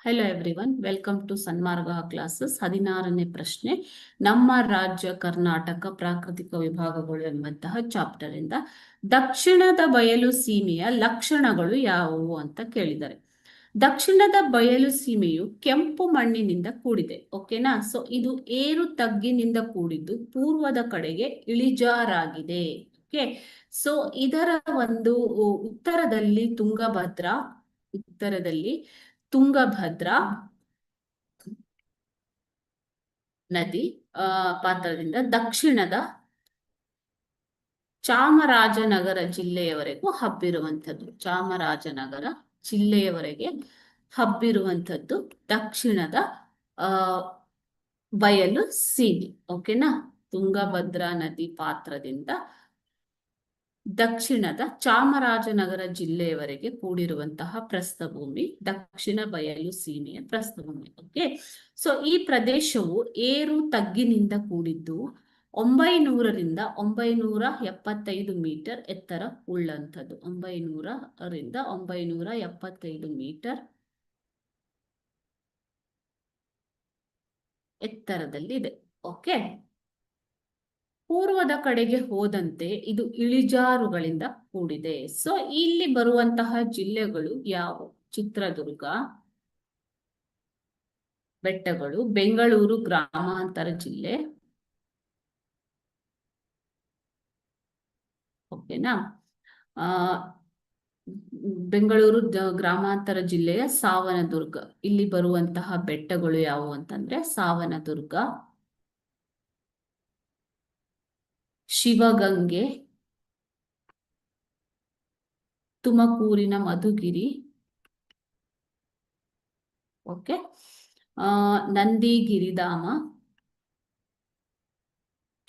Hello everyone, welcome to Sanmarga classes. 16ನೇ ಪ್ರಶ್ನೆ, ನಮ್ಮ ರಾಜ್ಯ ಕರ್ನಾಟಕ ಪ್ರಾಕೃತಿಕ ವಿಭಾಗಗಳು ಎಂಬಂತಹ ಚಾಪ್ಟರ್ ಇಂದ ದಕ್ಷಿಣದ ಬಯಲು ಸೀಮೆಯ ಲಕ್ಷಣಗಳು ಯಾವುವು ಅಂತ ಕೇಳಿದ್ದಾರೆ. ದಕ್ಷಿಣದ ಬಯಲು ಸೀಮೆಯು ಕೆಂಪು ಮಣ್ಣಿನಿಂದ ಕೂಡಿದೆ. ಓಕೆನಾ? ಸೊ ಇದು ಏರು ತಗ್ಗಿನಿಂದ ಕೂಡಿದ್ದು ಪೂರ್ವದ ಕಡೆಗೆ ಇಳಿಜಾರಾಗಿದೆ. ಓಕೆ, ಸೊ ಇದರ ಒಂದು ಉತ್ತರದಲ್ಲಿ ತುಂಗಭದ್ರಾ ನದಿ ಪಾತ್ರದಿಂದ ದಕ್ಷಿಣದ ಚಾಮರಾಜನಗರ ಜಿಲ್ಲೆಯವರೆಗೂ ಹಬ್ಬಿರುವಂಥದ್ದು ದಕ್ಷಿಣದ ಬಯಲು ಸೀಮೆ. ಓಕೆನಾ? ತುಂಗಭದ್ರಾ ನದಿ ಪಾತ್ರದಿಂದ ದಕ್ಷಿಣದ ಚಾಮರಾಜನಗರ ಜಿಲ್ಲೆಯವರೆಗೆ ಕೂಡಿರುವಂತಹ ಪ್ರಸ್ಥಭೂಮಿ ದಕ್ಷಿಣ ಬಯಲು ಸೀಮೆಯ ಪ್ರಸ್ಥಭೂಮಿ. ಓಕೆ, ಸೊ ಈ ಪ್ರದೇಶವು ಏರು ತಗ್ಗಿನಿಂದ ಕೂಡಿದ್ದು 900ರಿಂದ 975 ಮೀಟರ್ ಎತ್ತರ ಉಳ್ಳಂಥದ್ದು. 900ರಿಂದ 975 ಮೀಟರ್ ಎತ್ತರದಲ್ಲಿದೆ. ಓಕೆ, ಪೂರ್ವದ ಕಡೆಗೆ ಹೋದಂತೆ ಇದು ಇಳಿಜಾರುಗಳಿಂದ ಕೂಡಿದೆ. ಸೊ ಇಲ್ಲಿ ಬರುವಂತಹ ಜಿಲ್ಲೆಗಳು ಯಾವುವು? ಚಿತ್ರದುರ್ಗ ಬೆಟ್ಟಗಳು, ಬೆಂಗಳೂರು ಗ್ರಾಮಾಂತರ ಜಿಲ್ಲೆ. ಓಕೆನಾ? ಬೆಂಗಳೂರು ಗ್ರಾಮಾಂತರ ಜಿಲ್ಲೆಯ ಸಾವನದುರ್ಗ. ಇಲ್ಲಿ ಬರುವಂತಹ ಬೆಟ್ಟಗಳು ಯಾವುವು ಅಂತಂದ್ರೆ ಸಾವನದುರ್ಗ, ಶಿವಗಂಗೆ, ತುಮಕೂರಿನ ಮಧುಗಿರಿ, ಓಕೆ, ನಂದಿಗಿರಿಧಾಮ,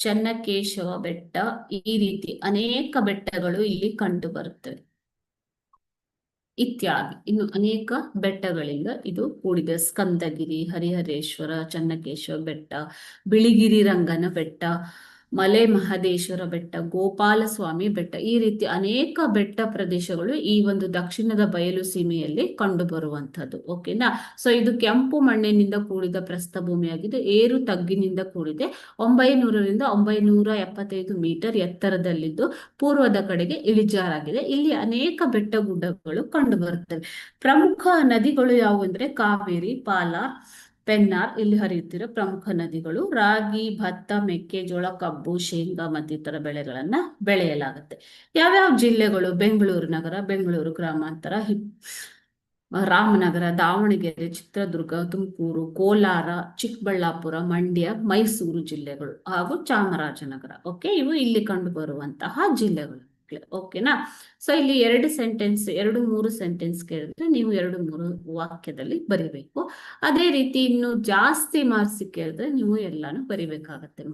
ಚನ್ನಕೇಶವ ಬೆಟ್ಟ. ಈ ರೀತಿ ಅನೇಕ ಬೆಟ್ಟಗಳು ಇಲ್ಲಿ ಕಂಡು ಬರುತ್ತವೆ. ಇತ್ಯಾದಿ ಇನ್ನು ಅನೇಕ ಬೆಟ್ಟಗಳಿಂದ ಇದು ಕೂಡಿದೆ. ಸ್ಕಂದಗಿರಿ, ಹರಿಹರೇಶ್ವರ, ಚನ್ನಕೇಶವ ಬೆಟ್ಟ, ಬಿಳಿಗಿರಿ ರಂಗನ ಬೆಟ್ಟ, ಮಲೆ ಮಹದೇಶ್ವರ ಬೆಟ್ಟ, ಗೋಪಾಲಸ್ವಾಮಿ ಬೆಟ್ಟ. ಈ ರೀತಿ ಅನೇಕ ಬೆಟ್ಟ ಪ್ರದೇಶಗಳು ಈ ಒಂದು ದಕ್ಷಿಣದ ಬಯಲು ಸೀಮೆಯಲ್ಲಿ ಕಂಡು ಬರುವಂತದ್ದು. ಓಕೆನಾ? ಸೊ ಇದು ಕೆಂಪು ಮಣ್ಣಿನಿಂದ ಕೂಡಿದ ಪ್ರಸ್ಥಭೂಮಿಯಾಗಿದೆ. ಏರು ತಗ್ಗಿನಿಂದ ಕೂಡಿದೆ. 900ರಿಂದ 975 ಮೀಟರ್ ಎತ್ತರದಲ್ಲಿದ್ದು ಪೂರ್ವದ ಕಡೆಗೆ ಇಳಿಜಾರಾಗಿದೆ. ಇಲ್ಲಿ ಅನೇಕ ಬೆಟ್ಟ ಗುಡ್ಡಗಳು ಕಂಡು ಬರುತ್ತವೆ. ಪ್ರಮುಖ ನದಿಗಳು ಯಾವುವು ಅಂದ್ರೆ ಕಾವೇರಿ, ಪಾಲಾರ್, ಪೆನ್ನಾರ್ ಇಲ್ಲಿ ಹರಿಯುತ್ತಿರೋ ಪ್ರಮುಖ ನದಿಗಳು. ರಾಗಿ, ಭತ್ತ, ಮೆಕ್ಕೆಜೋಳ, ಕಬ್ಬು, ಶೇಂಗಾ ಮತ್ತಿತರ ಬೆಳೆಗಳನ್ನ ಬೆಳೆಯಲಾಗುತ್ತೆ. ಯಾವ್ಯಾವ ಜಿಲ್ಲೆಗಳು? ಬೆಂಗಳೂರು ನಗರ, ಬೆಂಗಳೂರು ಗ್ರಾಮಾಂತರ, ರಾಮನಗರ, ದಾವಣಗೆರೆ, ಚಿತ್ರದುರ್ಗ, ತುಮಕೂರು, ಕೋಲಾರ, ಚಿಕ್ಕಬಳ್ಳಾಪುರ, ಮಂಡ್ಯ, ಮೈಸೂರು ಜಿಲ್ಲೆಗಳು ಹಾಗೂ ಚಾಮರಾಜನಗರ. ಓಕೆ, ಇವು ಇಲ್ಲಿ ಕಂಡು ಬರುವಂತಹ ಜಿಲ್ಲೆಗಳು. ಓಕೆನಾ? ಸೊ ಇಲ್ಲಿ 2-3 ಸೆಂಟೆನ್ಸ್ ಕೇಳಿದ್ರೆ ನೀವು 2-3 ವಾಕ್ಯದಲ್ಲಿ ಬರಿಬೇಕು. ಅದೇ ರೀತಿ ಇನ್ನು ಜಾಸ್ತಿ ಮಾರ್ಕ್ಸ್ ಕೇಳಿದ್ರೆ ನೀವು ಎಲ್ಲಾನು ಬರಿಬೇಕಾಗತ್ತೆ.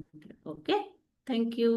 Okay, thank you.